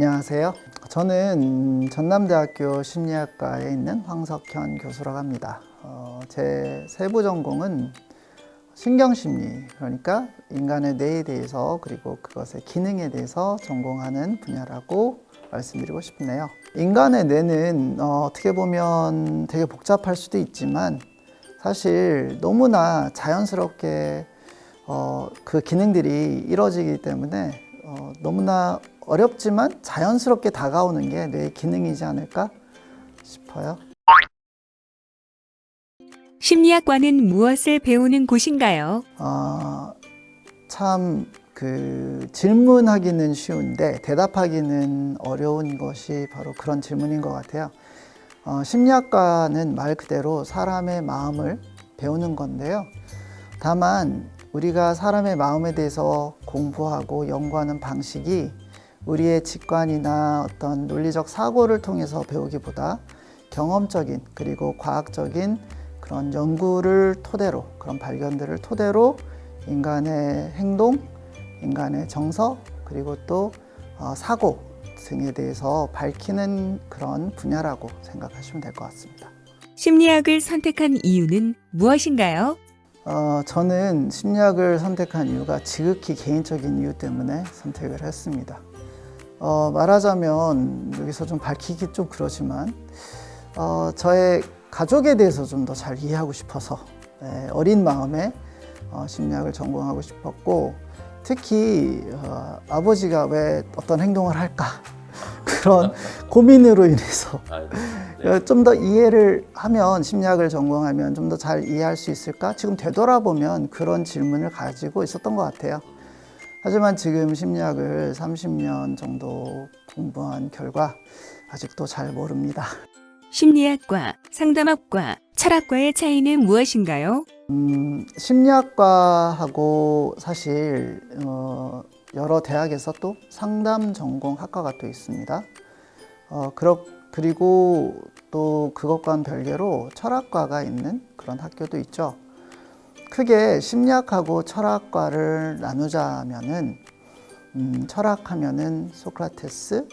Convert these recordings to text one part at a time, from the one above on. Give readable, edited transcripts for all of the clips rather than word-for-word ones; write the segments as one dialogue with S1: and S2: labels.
S1: 안녕하세요. 저는 전남대학교 심리학과에 있는 황석현 교수라고 합니다. 제 세부 전공은 신경심리, 그러니까 인간의 뇌에 대해서 그리고 그것의 기능에 대해서 전공하는 분야라고 말씀드리고 싶네요. 인간의 뇌는 어떻게 보면 되게 복잡할 수도 있지만 사실 너무나 자연스럽게 그 기능들이 이루어지기 때문에 너무나 어렵지만 자연스럽게 다가오는 게 뇌의 기능이지 않을까 싶어요.
S2: 심리학과는 무엇을 배우는 곳인가요?
S1: 참 질문하기는 쉬운데 대답하기는 어려운 것이 바로 그런 질문인 것 같아요. 심리학과는 말 그대로 사람의 마음을 배우는 건데요. 다만 우리가 사람의 마음에 대해서 공부하고 연구하는 방식이 우리의 직관이나 어떤 논리적 사고를 통해서 배우기보다 경험적인 그리고 과학적인 그런 연구를 토대로, 그런 발견들을 토대로 인간의 행동, 인간의 정서, 그리고 또 사고 등에 대해서 밝히는 그런 분야라고 생각하시면 될 것 같습니다.
S2: 심리학을 선택한 이유는 무엇인가요?
S1: 저는 심리학을 선택한 이유가 지극히 개인적인 이유 때문에 선택을 했습니다. 말하자면 여기서 좀 밝히기 좀 그러지만 저의 가족에 대해서 좀 더 잘 이해하고 싶어서 어린 마음에 심리학을 전공하고 싶었고, 특히 아버지가 왜 어떤 행동을 할까 그런 고민으로 인해서 좀 더 이해를 하면, 심리학을 전공하면 좀 더 잘 이해할 수 있을까? 지금 되돌아보면 그런 질문을 가지고 있었던 것 같아요. 하지만 지금 심리학을 30년 정도 공부한 결과 아직도 잘 모릅니다.
S2: 심리학과, 상담학과, 철학과의 차이는 무엇인가요?
S1: 심리학과하고 사실 여러 대학에서 또 상담 전공 학과가 또 있습니다. 그리고 또 그것과는 별개로 철학과가 있는 그런 학교도 있죠. 크게 심리학하고 철학과를 나누자면은 철학하면은 소크라테스,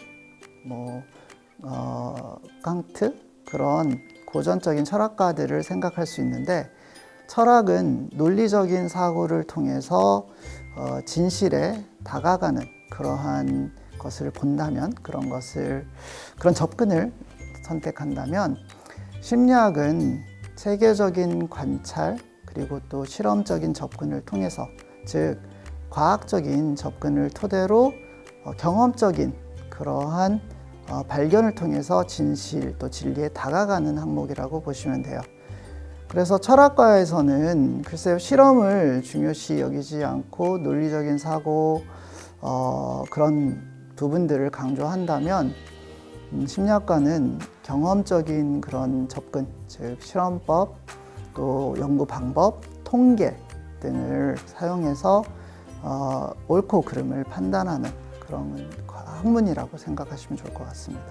S1: 칸트, 그런 고전적인 철학가들을 생각할 수 있는데, 철학은 논리적인 사고를 통해서 진실에 다가가는 그러한 것을 본다면, 그런 접근을 선택한다면, 심리학은 체계적인 관찰 그리고 또 실험적인 접근을 통해서, 즉 과학적인 접근을 토대로 경험적인 그러한 발견을 통해서 진실 또 진리에 다가가는 학목이라고 보시면 돼요. 그래서 철학과에서는 글쎄요, 실험을 중요시 여기지 않고 논리적인 사고 그런 부분들을 강조한다면, 심리학과는 경험적인 그런 접근, 즉 실험법, 또 연구 방법, 통계 등을 사용해서 옳고 그름을 판단하는 그런 학문이라고 생각하시면 좋을 것 같습니다.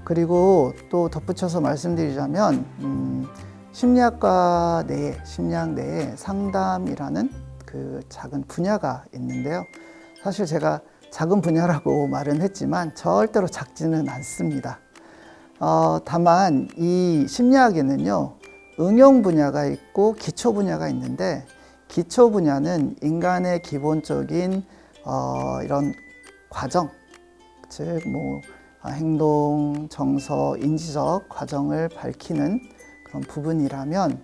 S1: 그리고 또 덧붙여서 말씀드리자면 심리학과 내에, 심리학 내에 상담이라는 그 작은 분야가 있는데요. 사실 제가 작은 분야라고 말은 했지만 절대로 작지는 않습니다. 다만 이 심리학에는요, 응용 분야가 있고 기초 분야가 있는데, 기초 분야는 인간의 기본적인 이런 과정, 즉 행동, 정서, 인지적 과정을 밝히는 그런 부분이라면,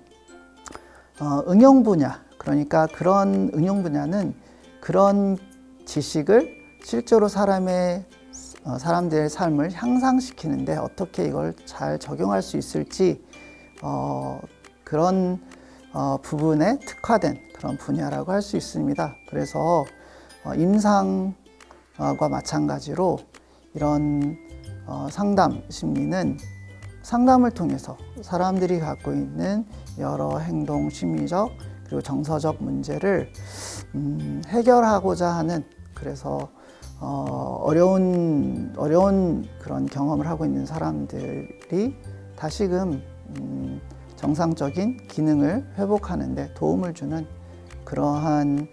S1: 응용 분야, 그러니까 그런 응용 분야는 그런 지식을 실제로 사람들의 삶을 향상시키는데 어떻게 이걸 잘 적용할 수 있을지 그런 부분에 특화된 그런 분야라고 할 수 있습니다. 그래서 임상과 마찬가지로 이런 상담 심리는 상담을 통해서 사람들이 갖고 있는 여러 행동, 심리적 그리고 정서적 문제를 해결하고자 하는, 그래서 어려운 그런 경험을 하고 있는 사람들이 다시금 정상적인 기능을 회복하는 데 도움을 주는 그러한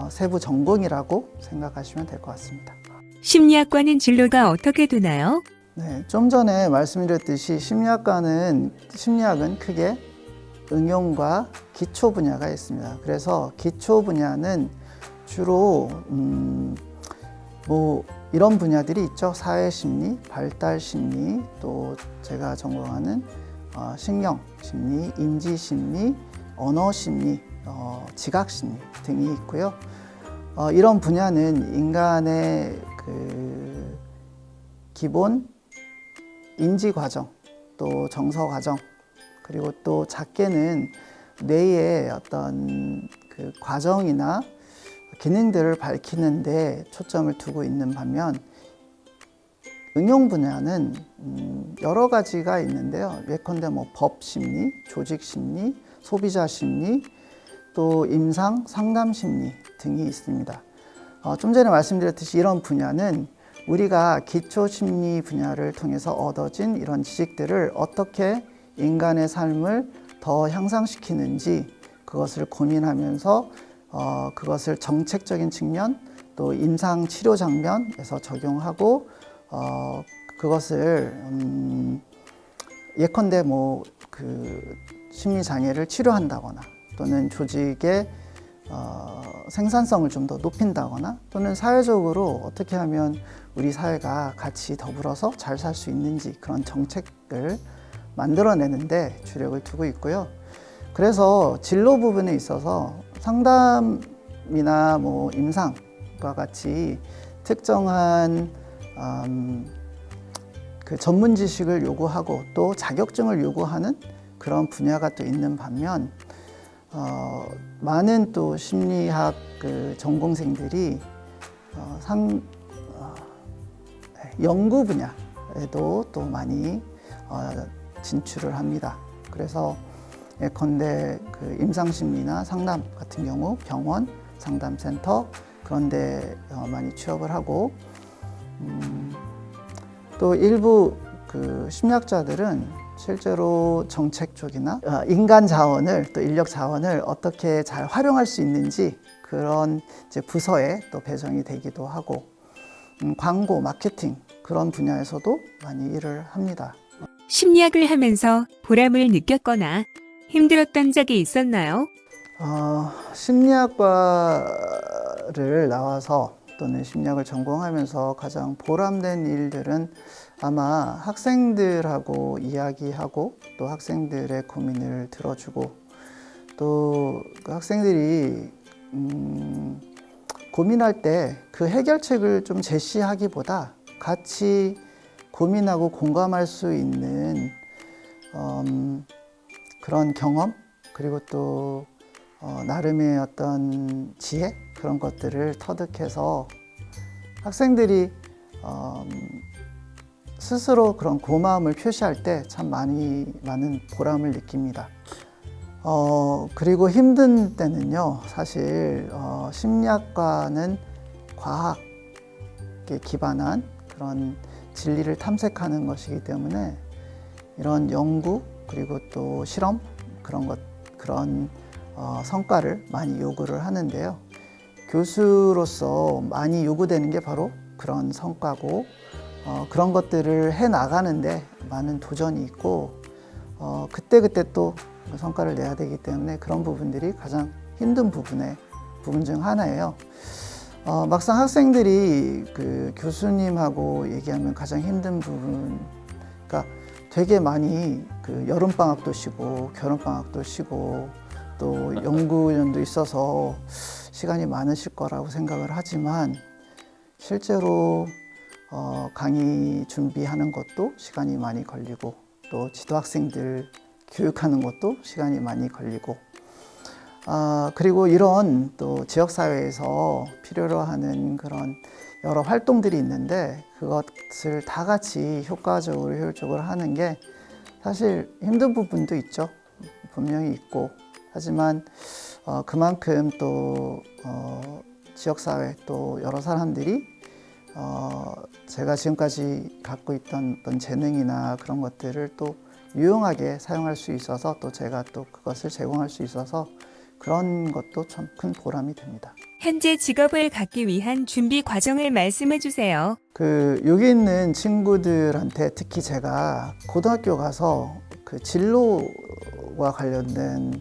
S1: 세부 전공이라고 생각하시면 될 것 같습니다.
S2: 심리학과는 진로가 어떻게 되나요?
S1: 네, 좀 전에 말씀드렸듯이 심리학은 크게 응용과 기초 분야가 있습니다. 그래서 기초 분야는 주로 뭐 이런 분야들이 있죠. 사회심리, 발달심리, 또 제가 전공하는 신경심리, 인지심리, 언어심리, 지각심리 등이 있고요. 이런 분야는 인간의 그 기본 인지 과정, 또 정서 과정, 그리고 또 작게는 뇌의 어떤 그 과정이나 기능들을 밝히는데 초점을 두고 있는 반면 응용 분야는 여러 가지가 있는데요. 예컨대 뭐 법심리, 조직심리, 소비자심리, 또 임상, 상담심리 등이 있습니다. 좀 전에 말씀드렸듯이 이런 분야는 우리가 기초심리 분야를 통해서 얻어진 이런 지식들을 어떻게 인간의 삶을 더 향상시키는지 그것을 고민하면서 그것을 정책적인 측면 또 임상 치료 장면에서 적용하고 그것을 예컨대 뭐 그 심리 장애를 치료한다거나 또는 조직의 생산성을 좀 더 높인다거나 또는 사회적으로 어떻게 하면 우리 사회가 같이 더불어서 잘 살 수 있는지 그런 정책을 만들어내는데 주력을 두고 있고요. 그래서 진로 부분에 있어서 상담이나 뭐 임상과 같이 특정한 그 전문 지식을 요구하고 또 자격증을 요구하는 그런 분야가 또 있는 반면 많은 또 심리학 그 전공생들이 연구 분야에도 또 많이 진출을 합니다. 그래서 예컨대 그 임상심리나 상담 같은 경우 병원, 상담센터 그런 데 많이 취업을 하고 또 일부 그 심리학자들은 실제로 정책 쪽이나 인간 자원을 또 인력 자원을 어떻게 잘 활용할 수 있는지 그런 이제 부서에 또 배정이 되기도 하고 광고, 마케팅 그런 분야에서도 많이 일을 합니다.
S2: 심리학을 하면서 보람을 느꼈거나 힘들었던 적이 있었나요?
S1: 심리학과를 나와서 또는 심리학을 전공하면서 가장 보람된 일들은 아마 학생들하고 이야기하고 또 학생들의 고민을 들어주고 또 그 학생들이 고민할 때 그 해결책을 좀 제시하기보다 같이 고민하고 공감할 수 있는 그런 경험 그리고 또 나름의 어떤 지혜 그런 것들을 터득해서 학생들이 스스로 그런 고마움을 표시할 때 참 많은 보람을 느낍니다. 그리고 힘든 때는요, 사실 심리학과는 과학에 기반한 그런 진리를 탐색하는 것이기 때문에 이런 연구 그리고 또 실험 그런 성과를 많이 요구를 하는데요. 교수로서 많이 요구되는 게 바로 그런 성과고 그런 것들을 해 나가는데 많은 도전이 있고 그때 또 성과를 내야 되기 때문에 그런 부분들이 가장 힘든 부분 중 하나예요. 막상 학생들이 그 교수님하고 얘기하면 가장 힘든 부분, 그러니까 되게 많이 그 여름 방학도 쉬고 겨울 방학도 쉬고 또 연구연도 있어서 시간이 많으실 거라고 생각을 하지만 실제로 강의 준비하는 것도 시간이 많이 걸리고 또 지도학생들 교육하는 것도 시간이 많이 걸리고 그리고 이런 또 지역사회에서 필요로 하는 그런 여러 활동들이 있는데 그것을 다 같이 효과적으로 효율적으로 하는 게 사실 힘든 부분도 있죠. 분명히 있고 하지만 그만큼 또 지역사회 또 여러 사람들이 제가 지금까지 갖고 있던 어떤 재능이나 그런 것들을 또 유용하게 사용할 수 있어서 또 제가 또 그것을 제공할 수 있어서 그런 것도 참 큰 보람이 됩니다.
S2: 현재 직업을 갖기 위한 준비 과정을 말씀해 주세요.
S1: 여기 있는 친구들한테 특히 제가 고등학교 가서 그 진로와 관련된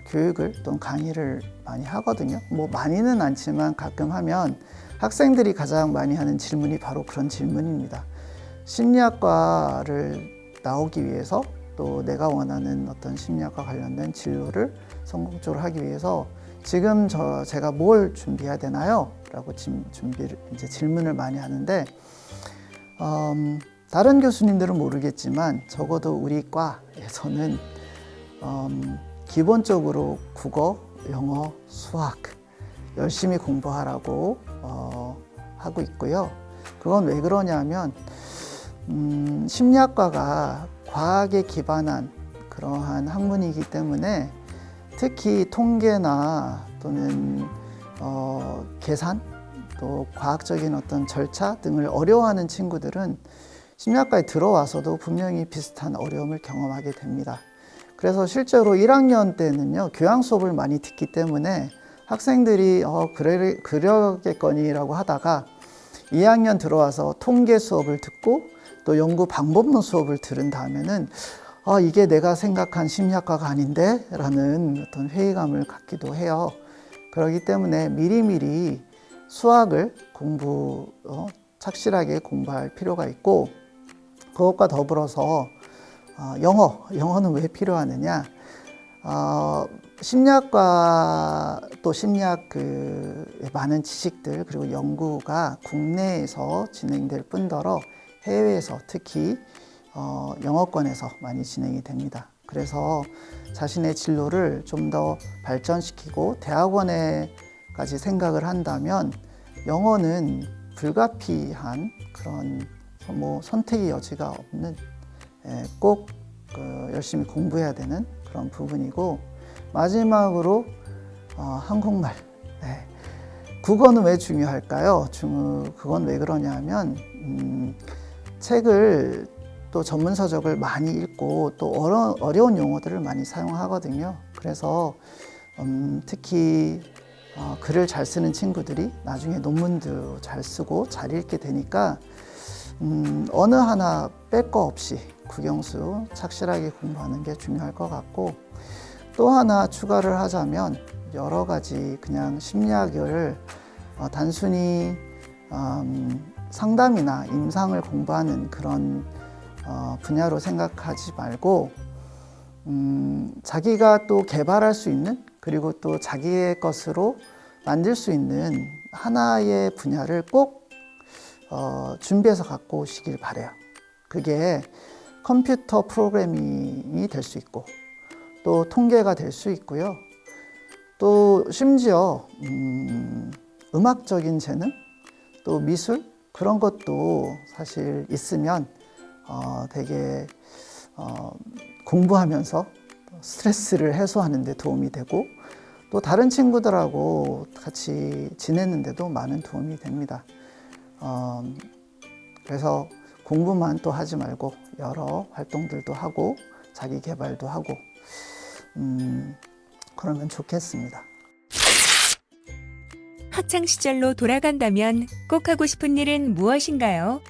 S1: 교육을 또는 강의를 많이 하거든요. 뭐 많이는 않지만 가끔 하면 학생들이 가장 많이 하는 질문이 바로 그런 질문입니다. 심리학과를 나오기 위해서 또 내가 원하는 어떤 심리학과 관련된 진로를 성공적으로 하기 위해서 지금 제가 뭘 준비해야 되나요? 라고 질문을 많이 하는데 다른 교수님들은 모르겠지만 적어도 우리 과에서는 기본적으로 국어, 영어, 수학 열심히 공부하라고 하고 있고요. 그건 왜 그러냐면 심리학과가 과학에 기반한 그러한 학문이기 때문에 특히 통계나 또는 계산 또 과학적인 어떤 절차 등을 어려워하는 친구들은 심리학과에 들어와서도 분명히 비슷한 어려움을 경험하게 됩니다. 그래서 실제로 1학년 때는요, 교양 수업을 많이 듣기 때문에 학생들이 그러겠거니라고 하다가 2학년 들어와서 통계 수업을 듣고 또 연구 방법론 수업을 들은 다음에는 이게 내가 생각한 심리학과가 아닌데? 라는 어떤 회의감을 갖기도 해요. 그렇기 때문에 미리미리 수학을 착실하게 공부할 필요가 있고, 그것과 더불어서 영어는 왜 필요하느냐? 심리학과 또 심리학 많은 지식들 그리고 연구가 국내에서 진행될 뿐더러 해외에서 특히 영어권에서 많이 진행이 됩니다. 그래서 자신의 진로를 좀 더 발전시키고 대학원에까지 생각을 한다면 영어는 불가피한 그런 선택의 여지가 없는 꼭 열심히 공부해야 되는 그런 부분이고, 마지막으로 한국말. 국어는 왜 중요할까요? 그건 왜 그러냐 하면 책을 또 전문 서적을 많이 읽고 또 어려운 용어들을 많이 사용하거든요. 그래서 특히 글을 잘 쓰는 친구들이 나중에 논문도 잘 쓰고 잘 읽게 되니까 어느 하나 뺄 거 없이 국영수 착실하게 공부하는 게 중요할 것 같고, 또 하나 추가를 하자면 여러 가지 그냥 심리학을 단순히 상담이나 임상을 공부하는 그런 분야로 생각하지 말고 자기가 또 개발할 수 있는, 그리고 또 자기의 것으로 만들 수 있는 하나의 분야를 꼭 준비해서 갖고 오시길 바래요. 그게 컴퓨터 프로그래밍이 될 수 있고 또 통계가 될 수 있고요. 또 심지어 음악적인 재능, 또 미술 그런 것도 사실 있으면 되게 공부하면서 스트레스를 해소하는 데 도움이 되고 또 다른 친구들하고 같이 지내는 데도 많은 도움이 됩니다. 그래서 공부만 또 하지 말고 여러 활동들도 하고 자기 개발도 하고 그러면 좋겠습니다.
S2: 학창 시절로 돌아간다면 꼭 하고 싶은 일은 무엇인가요?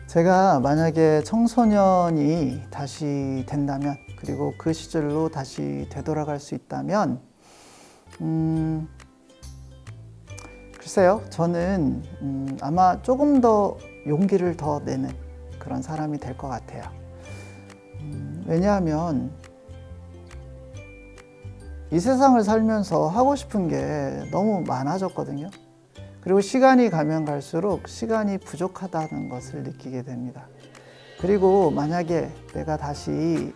S1: 제가 만약에 청소년이 다시 된다면, 그리고 그 시절로 다시 되돌아갈 수 있다면 글쎄요, 저는 아마 조금 더 용기를 더 내는 그런 사람이 될 것 같아요. 왜냐하면 이 세상을 살면서 하고 싶은 게 너무 많아졌거든요. 그리고 시간이 가면 갈수록 시간이 부족하다는 것을 느끼게 됩니다. 그리고 만약에 내가 다시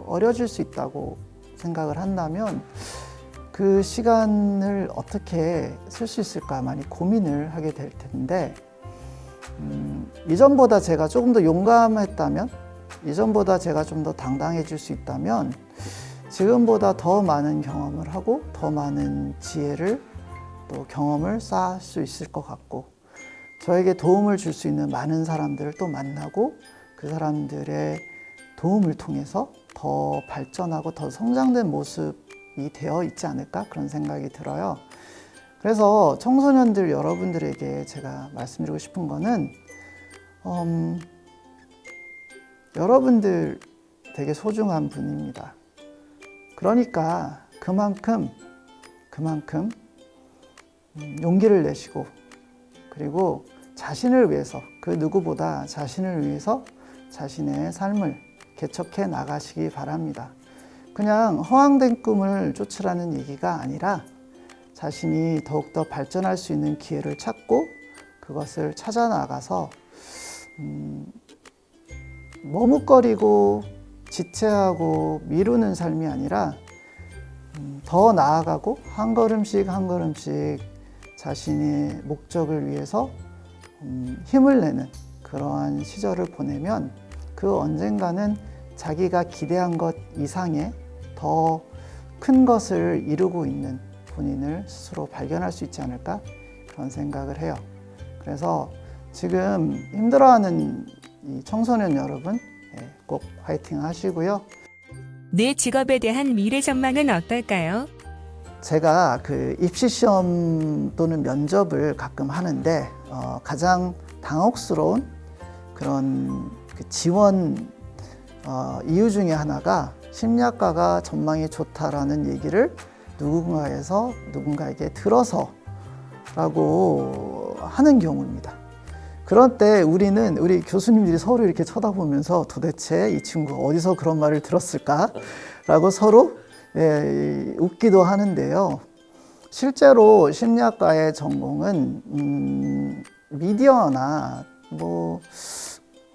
S1: 어려질 수 있다고 생각을 한다면 그 시간을 어떻게 쓸 수 있을까 많이 고민을 하게 될 텐데, 이전보다 제가 조금 더 용감했다면, 이전보다 제가 좀 더 당당해질 수 있다면 지금보다 더 많은 경험을 하고 더 많은 지혜를 또 경험을 쌓을 수 있을 것 같고, 저에게 도움을 줄 수 있는 많은 사람들을 또 만나고 그 사람들의 도움을 통해서 더 발전하고 더 성장된 모습이 되어 있지 않을까, 그런 생각이 들어요. 그래서 청소년들 여러분들에게 제가 말씀드리고 싶은 거는 여러분들 되게 소중한 분입니다. 그러니까 그만큼 용기를 내시고 그리고 자신을 위해서 그 누구보다 자신을 위해서 자신의 삶을 개척해 나가시기 바랍니다. 그냥 허황된 꿈을 쫓으라는 얘기가 아니라 자신이 더욱더 발전할 수 있는 기회를 찾고 그것을 찾아 나가서 머뭇거리고 지체하고 미루는 삶이 아니라 더 나아가고 한 걸음씩 한 걸음씩 자신의 목적을 위해서 힘을 내는 그러한 시절을 보내면 그 언젠가는 자기가 기대한 것 이상의 더 큰 것을 이루고 있는 본인을 스스로 발견할 수 있지 않을까 그런 생각을 해요. 그래서 지금 힘들어하는 이 청소년 여러분 꼭 화이팅 하시고요.
S2: 내 직업에 대한 미래 전망은 어떨까요?
S1: 제가 그 입시 시험 또는 면접을 가끔 하는데 가장 당혹스러운 그런 그 지원 이유 중에 하나가 심리학과가 전망이 좋다라는 얘기를 누군가에게 들어서라고 하는 경우입니다. 그런 때 우리 교수님들이 서로 이렇게 쳐다보면서 도대체 이 친구가 어디서 그런 말을 들었을까라고 서로 웃기도 하는데요. 실제로 심리학과의 전공은 미디어나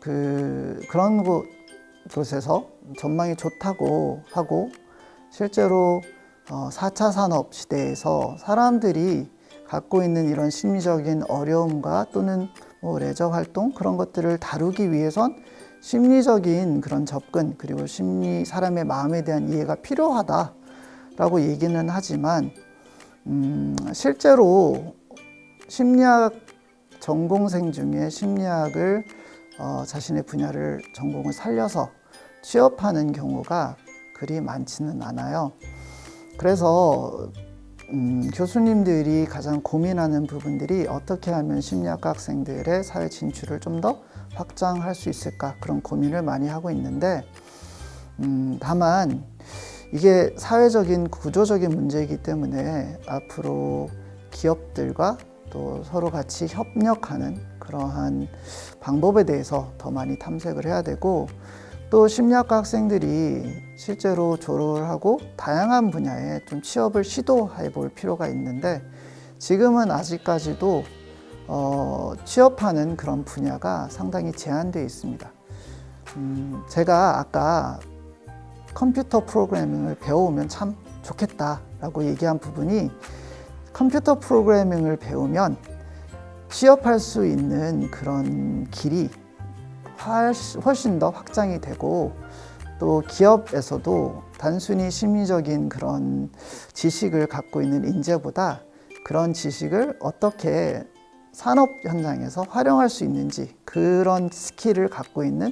S1: 그런 곳에서 전망이 좋다고 하고 실제로 4차 산업 시대에서 사람들이 갖고 있는 이런 심리적인 어려움과 또는 레저 활동 그런 것들을 다루기 위해선 심리적인 그런 접근 그리고 사람의 마음에 대한 이해가 필요하다라고 얘기는 하지만 실제로 심리학 전공생 중에 심리학을 자신의 분야를 전공을 살려서 취업하는 경우가 그리 많지는 않아요. 그래서 교수님들이 가장 고민하는 부분들이 어떻게 하면 심리학과 학생들의 사회 진출을 좀 더 확장할 수 있을까 그런 고민을 많이 하고 있는데 다만 이게 사회적인 구조적인 문제이기 때문에 앞으로 기업들과 또 서로 같이 협력하는 그러한 방법에 대해서 더 많이 탐색을 해야 되고 또 심리학과 학생들이 실제로 졸업을 하고 다양한 분야에 좀 취업을 시도해 볼 필요가 있는데 지금은 아직까지도 취업하는 그런 분야가 상당히 제한되어 있습니다. 제가 아까 컴퓨터 프로그래밍을 배워오면 참 좋겠다라고 얘기한 부분이 컴퓨터 프로그래밍을 배우면 취업할 수 있는 그런 길이 훨씬 더 확장이 되고 또 기업에서도 단순히 심리적인 그런 지식을 갖고 있는 인재보다 그런 지식을 어떻게 산업 현장에서 활용할 수 있는지 그런 스킬을 갖고 있는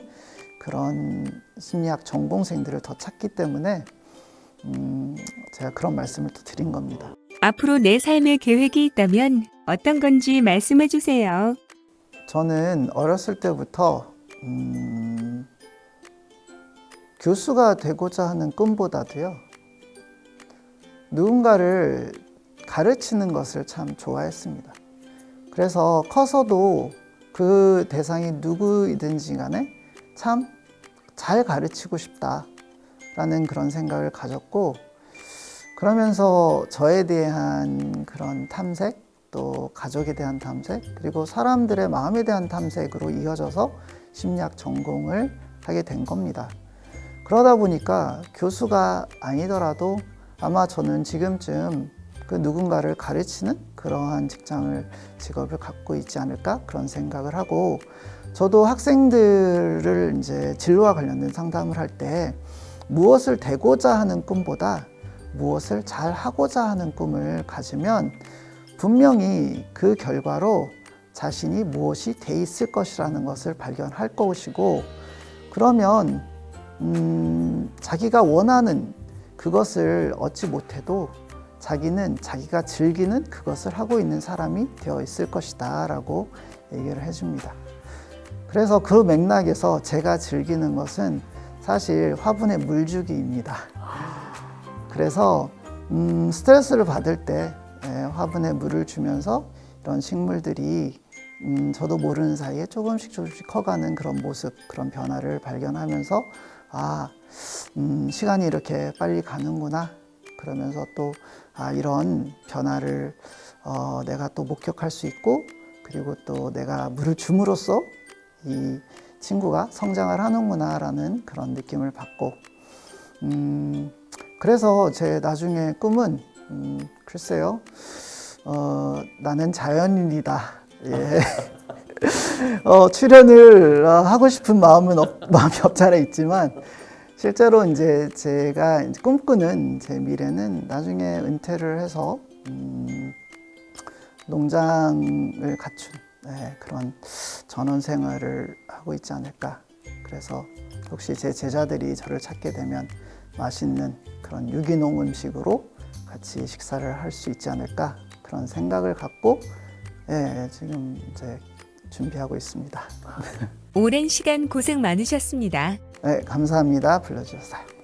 S1: 그런 심리학 전공생들을 더 찾기 때문에 제가 그런 말씀을 또 드린 겁니다.
S2: 앞으로 내 삶의 계획이 있다면 어떤 건지 말씀해 주세요.
S1: 저는 어렸을 때부터 교수가 되고자 하는 꿈보다도요, 누군가를 가르치는 것을 참 좋아했습니다. 그래서 커서도 그 대상이 누구이든지 간에 참 잘 가르치고 싶다라는 그런 생각을 가졌고, 그러면서 저에 대한 그런 탐색, 또 가족에 대한 탐색, 그리고 사람들의 마음에 대한 탐색으로 이어져서 심리학 전공을 하게 된 겁니다. 그러다 보니까 교수가 아니더라도 아마 저는 지금쯤 그 누군가를 가르치는 그러한 직업을 갖고 있지 않을까 그런 생각을 하고, 저도 학생들을 이제 진로와 관련된 상담을 할 때 무엇을 되고자 하는 꿈보다 무엇을 잘 하고자 하는 꿈을 가지면 분명히 그 결과로 자신이 무엇이 돼 있을 것이라는 것을 발견할 것이고, 그러면 자기가 원하는 그것을 얻지 못해도 자기는 자기가 즐기는 그것을 하고 있는 사람이 되어 있을 것이다 라고 얘기를 해줍니다. 그래서 그 맥락에서 제가 즐기는 것은 사실 화분에 물주기입니다. 그래서 스트레스를 받을 때 화분에 물을 주면서 이런 식물들이 저도 모르는 사이에 조금씩 커가는 그런 모습, 그런 변화를 발견하면서 시간이 이렇게 빨리 가는구나. 그러면서 또 이런 변화를 내가 또 목격할 수 있고, 그리고 또 내가 물을 줌으로써 이 친구가 성장을 하는구나라는 그런 느낌을 받고, 그래서 제 나중에 꿈은 글쎄요, 나는 자연인이다. 예. 출연을 하고 싶은 마음이 없잖아 있지만, 실제로 이제 제가 이제 꿈꾸는 제 미래는 나중에 은퇴를 해서 농장을 갖춘 그런 전원 생활을 하고 있지 않을까. 그래서 혹시 제 제자들이 저를 찾게 되면 맛있는 그런 유기농 음식으로 같이 식사를 할 수 있지 않을까, 그런 생각을 갖고 지금 이제 준비하고 있습니다.
S2: 오랜 시간 고생 많으셨습니다.
S1: 네, 감사합니다. 불러주셔서요.